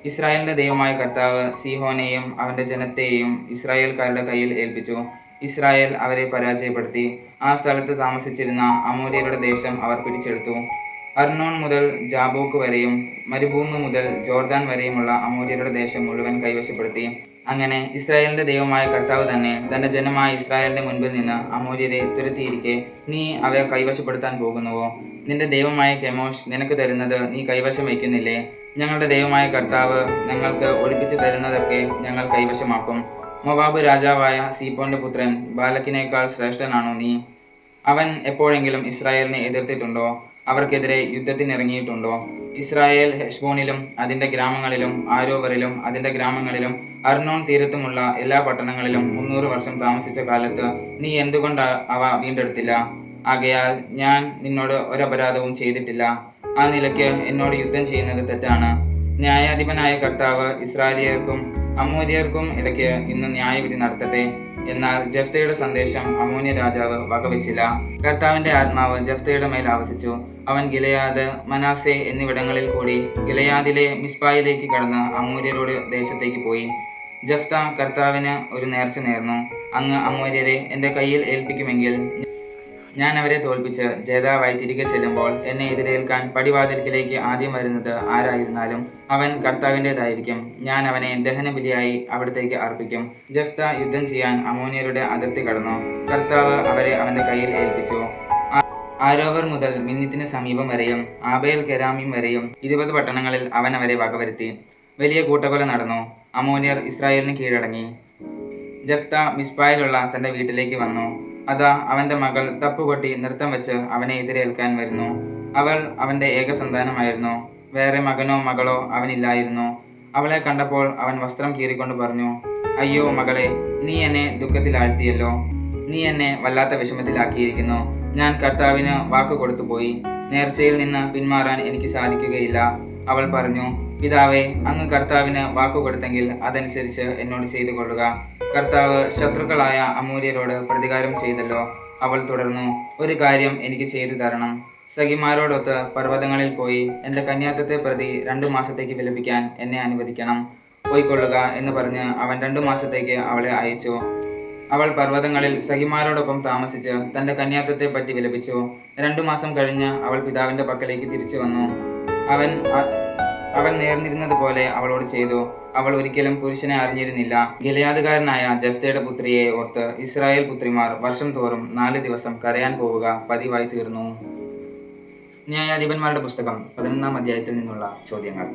ഇസ്രായേലിന്റെ ദൈവമായ കർത്താവ് സീഹോനെയും അവന്റെ ജനത്തെയും ഇസ്രായേൽക്കാരുടെ കയ്യിൽ ഏൽപ്പിച്ചു. ഇസ്രായേൽ അവരെ പരാജയപ്പെടുത്തി. ആ സ്ഥലത്ത് താമസിച്ചിരുന്ന അമോര്യരുടെ ദേശം അവർ പിടിച്ചെടുത്തു. അർണോൺ മുതൽ ജാബോക്ക് വരെയും മരുഭൂമി മുതൽ ജോർദാൻ വരെയുമുള്ള അമോര്യരുടെ ദേശം മുഴുവൻ കൈവശപ്പെടുത്തി. അങ്ങനെ ഇസ്രായേലിന്റെ ദൈവമായ കർത്താവ് തന്നെ തന്റെ ജനമായ ഇസ്രായേലിന്റെ മുൻപിൽ നിന്ന് അമോര്യരെ തുരത്തിയിരിക്കെ നീ അവയെ കൈവശപ്പെടുത്താൻ പോകുന്നുവോ? നിന്റെ ദൈവമായ കെമോഷ് നിനക്ക് തരുന്നത് നീ കൈവശം വയ്ക്കുന്നില്ലേ? ഞങ്ങളുടെ ദൈവമായ കർത്താവ് ഞങ്ങൾക്ക് ഒഴിപ്പിച്ചു തരുന്നതൊക്കെ ഞങ്ങൾ കൈവശമാക്കും. മോവാബ് രാജാവായ സീപ്പോന്റെ പുത്രൻ ബാലക്കിനേക്കാൾ ശ്രേഷ്ഠനാണോ നീ? അവൻ എപ്പോഴെങ്കിലും ഇസ്രായേലിനെ എതിർത്തിട്ടുണ്ടോ? അവർക്കെതിരെ യുദ്ധത്തിനിറങ്ങിയിട്ടുണ്ടോ? ഇസ്രായേൽ ഹെഷ്ബോനിലും അതിന്റെ ഗ്രാമങ്ങളിലും ആരോവറിലും അതിന്റെ ഗ്രാമങ്ങളിലും അർണോൺ തീരത്തുമുള്ള എല്ലാ പട്ടണങ്ങളിലും 300 വർഷം താമസിച്ച കാലത്ത് നീ എന്തുകൊണ്ട് അവ വീണ്ടെടുത്തില്ല? ആകയാൽ ഞാൻ നിന്നോട് ഒരപരാധവും ചെയ്തിട്ടില്ല. ആ നിലയ്ക്ക് എന്നോട് യുദ്ധം ചെയ്യുന്നത് തെറ്റാണ്. ന്യായാധിപനായ കർത്താവ് ഇസ്രായേലിയർക്കും അമോര്യർക്കും ഇടയ്ക്ക് ഇന്ന് ന്യായവിധി നടത്തട്ടെ. എന്നാൽ ജഫ്തയുടെ സന്ദേശം അമോന്യ രാജാവ് വകവെച്ചില്ല. കർത്താവിന്റെ ആത്മാവ് ജഫ്തയുടെ മേൽ ആവസിച്ചു. അവൻ ഗിലെയാദ്, മനാസെ എന്നിവിടങ്ങളിൽ കൂടി ഗിലെയാദിലെ മിസ്പായിലേക്ക് കടന്ന് അമോര്യരുടെ ദേശത്തേക്ക് പോയി. ജഫ്ത കർത്താവിന് ഒരു നേർച്ച നേർന്നു. അങ്ങ് അമോര്യരെ എന്റെ കയ്യിൽ ഏൽപ്പിക്കുമെങ്കിൽ ഞാൻ അവരെ തോൽപ്പിച്ച് ജേതാവായി തിരികെ ചെല്ലുമ്പോൾ എന്നെ എതിരേൽക്കാൻ പടിവാതിൽക്കിലേക്ക് ആദ്യം വരുന്നത് ആരായിരുന്നാലും അവൻ കർത്താവിൻ്റെതായിരിക്കും. ഞാൻ അവനെ ദഹനബലിയായി അവിടത്തേക്ക് അർപ്പിക്കും. ജഫ്ത യുദ്ധം ചെയ്യാൻ അമോന്യരുടെ അതിർത്തി കടന്നു. കർത്താവ് അവരെ അവന്റെ കയ്യിൽ ഏൽപ്പിച്ചു. ആരോവർ മുതൽ മിന്നിത്തിന് സമീപം വരെയും ആബേൽ കെരാമീം വരെയും 20 പട്ടണങ്ങളിൽ അവൻ അവരെ വകവരുത്തി. വലിയ കൂട്ടക്കൊല നടന്നു. അമോന്യർ ഇസ്രായേലിന് കീഴടങ്ങി. ജഫ്ത മിസ്പായിലുള്ള തന്റെ വീട്ടിലേക്ക് വന്നു. അതാ അവന്റെ മകൾ തപ്പുകൊട്ടി നൃത്തം വെച്ച് അവനെ എതിരേൽക്കാൻ വരുന്നു. അവൾ അവന്റെ ഏക സന്താനമായിരുന്നു. വേറെ മകനോ മകളോ അവനില്ലായിരുന്നു. അവളെ കണ്ടപ്പോൾ അവൻ വസ്ത്രം കീറിക്കൊണ്ട് പറഞ്ഞു, അയ്യോ മകളെ, നീ എന്നെ ദുഃഖത്തിലാഴ്ത്തിയല്ലോ. നീ എന്നെ വല്ലാത്ത വിഷമത്തിലാക്കിയിരിക്കുന്നു. ഞാൻ കർത്താവിന് വാക്ക് കൊടുത്തുപോയി. നേർച്ചയിൽ നിന്ന് പിന്മാറാൻ എനിക്ക് സാധിക്കുകയില്ല. അവൾ പറഞ്ഞു, പിതാവേ, അങ്ങ് കർത്താവിന് വാക്കു കൊടുത്തെങ്കിൽ അതനുസരിച്ച് എന്നോട് ചെയ്തു കൊള്ളുക. കർത്താവ് ശത്രുക്കളായ അമോര്യരോട് പ്രതികാരം ചെയ്തല്ലോ. അവൾ തുടർന്നു, ഒരു കാര്യം എനിക്ക് ചെയ്തു തരണം. സഖിമാരോടൊത്ത് പർവ്വതങ്ങളിൽ പോയി എൻ്റെ കന്യാത്വത്തെ പ്രതി 2 മാസത്തേക്ക് വിലപിക്കാൻ എന്നെ അനുവദിക്കണം. പോയിക്കൊള്ളുക എന്ന് പറഞ്ഞ് അവൻ 2 മാസത്തേക്ക് അവളെ അയച്ചു. അവൾ പർവ്വതങ്ങളിൽ സഖിമാരോടൊപ്പം താമസിച്ച് തൻ്റെ കന്യാത്വത്തെ പറ്റി വിലപിച്ചു. 2 മാസം കഴിഞ്ഞ് അവൾ പിതാവിൻ്റെ പക്കലേക്ക് തിരിച്ചു വന്നു. അവൻ നേർന്നിരുന്നത് പോലെ അവളോട് ചെയ്തു. അവൾ ഒരിക്കലും പുരുഷനെ അറിഞ്ഞിരുന്നില്ല. ഗിലെയാദുകാരനായ ജഫ്തയുടെ പുത്രിയെ ഓർത്ത് ഇസ്രായേൽ പുത്രിമാർ വർഷം തോറും 4 ദിവസം കരയാൻ പോവുക പതിവായി തീർന്നു. ന്യായാധിപന്മാരുടെ പുസ്തകം 11-ാം അധ്യായത്തിൽ നിന്നുള്ള ചോദ്യങ്ങൾ.